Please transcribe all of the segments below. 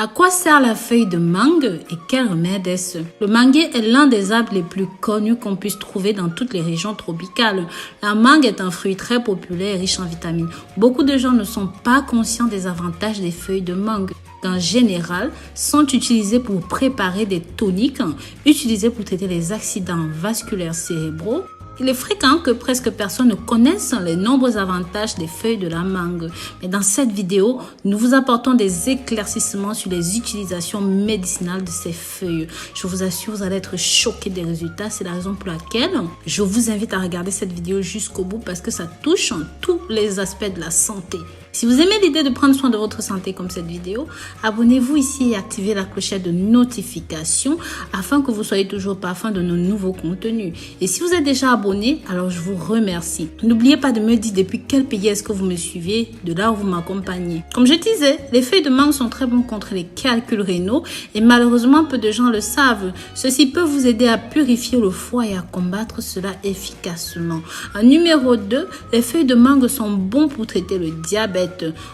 À quoi sert la feuille de mangue et quel remède est-ce? Le manguier est l'un des arbres les plus connus qu'on puisse trouver dans toutes les régions tropicales. La mangue est un fruit très populaire et riche en vitamines. Beaucoup de gens ne sont pas conscients des avantages des feuilles de mangue. En général, sont utilisées pour préparer des toniques, utilisées pour traiter les accidents vasculaires cérébraux. Il est fréquent que presque personne ne connaisse les nombreux avantages des feuilles de la mangue. Mais dans cette vidéo, nous vous apportons des éclaircissements sur les utilisations médicinales de ces feuilles. Je vous assure, vous allez être choqués des résultats. C'est la raison pour laquelle je vous invite à regarder cette vidéo jusqu'au bout parce que ça touche tous les aspects de la santé. Si vous aimez l'idée de prendre soin de votre santé comme cette vidéo, abonnez-vous ici et activez la clochette de notification afin que vous soyez toujours parfum de nos nouveaux contenus. Et si vous êtes déjà abonné, alors je vous remercie. N'oubliez pas de me dire depuis quel pays est-ce que vous me suivez, de là où vous m'accompagnez. Comme je disais, les feuilles de mangue sont très bonnes contre les calculs rénaux et malheureusement peu de gens le savent. Ceci peut vous aider à purifier le foie et à combattre cela efficacement. En numéro 2, les feuilles de mangue sont bons pour traiter le diabète.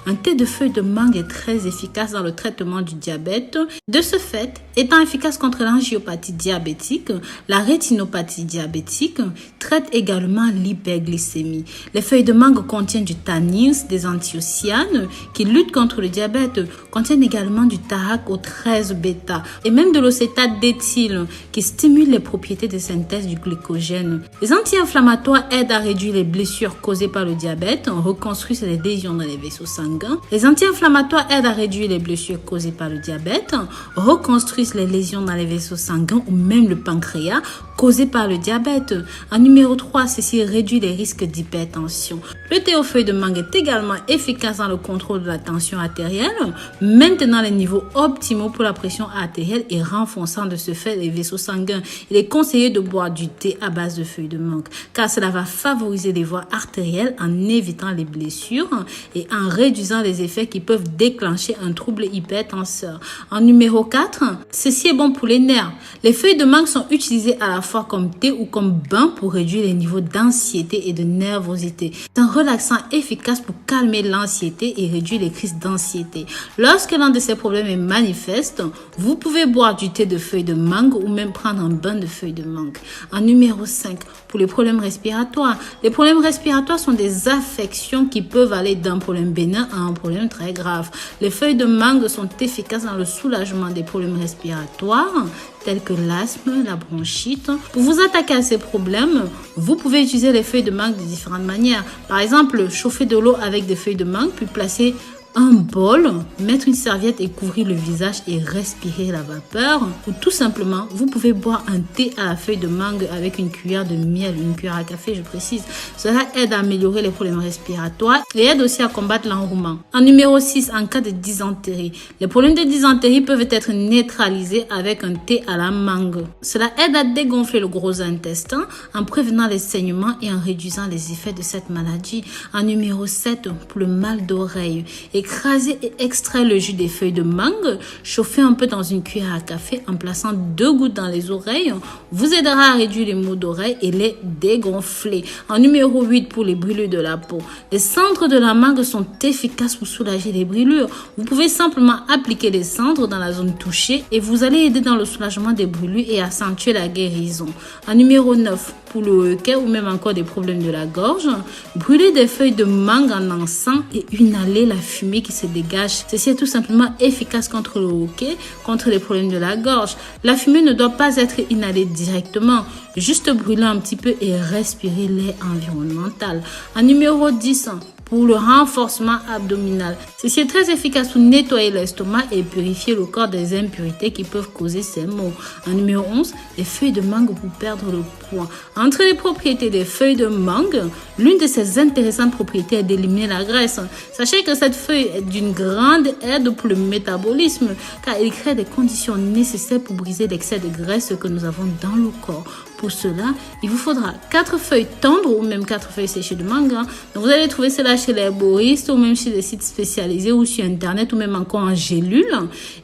Un thé de feuilles de mangue est très efficace dans le traitement du diabète. De ce fait, étant efficace contre l'angiopathie diabétique, la rétinopathie diabétique, traite également l'hyperglycémie. Les feuilles de mangue contiennent du tannins, des anthocyanes qui luttent contre le diabète, contiennent également du tarac au 13 bêta et même de l'océtate d'éthyle qui stimule les propriétés de synthèse du glycogène. Les anti-inflammatoires aident à réduire les blessures causées par le diabète, reconstruisent les lésions dans les vaisseaux sanguins. Les anti-inflammatoires aident à réduire les blessures causées par le diabète, reconstruisent les lésions dans les vaisseaux sanguins ou même le pancréas causé par le diabète. En numéro 3, ceci réduit les risques d'hypertension. Le thé aux feuilles de mangue est également efficace dans le contrôle de la tension artérielle, maintenant les niveaux optimaux pour la pression artérielle et renforçant de ce fait les vaisseaux sanguins. Il est conseillé de boire du thé à base de feuilles de mangue car cela va favoriser les voies artérielles en évitant les blessures et en réduisant les effets qui peuvent déclencher un trouble hypertenseur. En numéro 4, ceci est bon pour les nerfs. Les feuilles de mangue sont utilisées à la fois comme thé ou comme bain pour réduire les niveaux d'anxiété et de nervosité. C'est un relaxant efficace pour calmer l'anxiété et réduire les crises d'anxiété. Lorsque l'un de ces problèmes est manifeste, vous pouvez boire du thé de feuilles de mangue ou même prendre un bain de feuilles de mangue. En numéro 5, pour les problèmes respiratoires. Les problèmes respiratoires sont des affections qui peuvent aller d'un problème bénin à un problème très grave. Les feuilles de mangue sont efficaces dans le soulagement des problèmes respiratoires tels que l'asthme, la bronchite. Pour vous attaquer à ces problèmes, vous pouvez utiliser les feuilles de mangue de différentes manières. Par exemple, chauffer de l'eau avec des feuilles de mangue, puis placer un bol, mettre une serviette et couvrir le visage et respirer la vapeur. Ou tout simplement, vous pouvez boire un thé à la feuille de mangue avec une cuillère de miel, une cuillère à café, je précise. Cela aide à améliorer les problèmes respiratoires et aide aussi à combattre l'enrouement. En numéro 6, en cas de dysentérie. Les problèmes de dysentérie peuvent être neutralisés avec un thé à la mangue. Cela aide à dégonfler le gros intestin en prévenant les saignements et en réduisant les effets de cette maladie. En numéro 7, pour le mal d'oreille. Écraser et extraire le jus des feuilles de mangue, chauffer un peu dans une cuillère à café en plaçant 2 gouttes dans les oreilles, vous aidera à réduire les maux d'oreille et les dégonfler. En numéro 8, pour les brûlures de la peau. Les cendres de la mangue sont efficaces pour soulager les brûlures. Vous pouvez simplement appliquer les cendres dans la zone touchée et vous allez aider dans le soulagement des brûlures et accentuer la guérison. En numéro 9, pour le hoquet ou même encore des problèmes de la gorge, brûler des feuilles de mangue en encens et inhaler la fumée qui se dégage. Ceci est tout simplement efficace contre le hoquet, contre les problèmes de la gorge. La fumée ne doit pas être inhalée directement, juste brûler un petit peu et respirer l'air environnemental. En numéro 10, pour le renforcement abdominal. Ceci est très efficace pour nettoyer l'estomac et purifier le corps des impuretés qui peuvent causer ces maux. En numéro 11, les feuilles de mangue pour perdre le poids. Entre les propriétés des feuilles de mangue, l'une de ces intéressantes propriétés est d'éliminer la graisse. Sachez que cette feuille est d'une grande aide pour le métabolisme car elle crée des conditions nécessaires pour briser l'excès de graisse que nous avons dans le corps. Pour cela, il vous faudra 4 feuilles tendres ou même 4 feuilles séchées de mangue. Donc vous allez trouver cela chez les herboristes ou même chez des sites spécialisés ou sur internet ou même encore en gélule.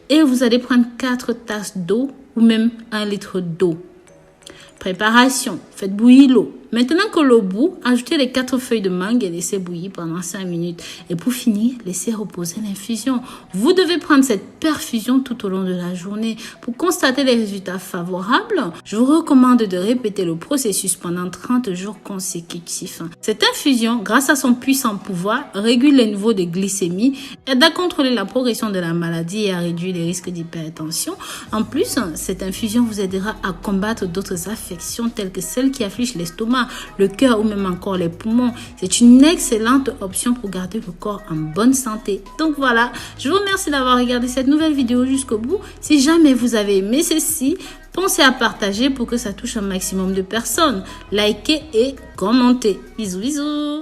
Et vous allez prendre 4 tasses d'eau ou même 1 litre d'eau. Préparation. Faites bouillir l'eau. Maintenant que l'eau bout, ajoutez les 4 feuilles de mangue et laissez bouillir pendant 5 minutes. Et pour finir, laissez reposer l'infusion. Vous devez prendre cette perfusion tout au long de la journée. Pour constater les résultats favorables, je vous recommande de répéter le processus pendant 30 jours consécutifs. Cette infusion, grâce à son puissant pouvoir, régule les niveaux de glycémie, aide à contrôler la progression de la maladie et à réduire les risques d'hypertension. En plus, cette infusion vous aidera à combattre d'autres affections telles que celles qui affligent l'estomac, le cœur ou même encore les poumons. C'est une excellente option pour garder le corps en bonne santé. Donc voilà, je vous remercie d'avoir regardé cette nouvelle vidéo jusqu'au bout. Si jamais vous avez aimé ceci, pensez à partager pour que ça touche un maximum de personnes. Likez et commentez. Bisous, bisous.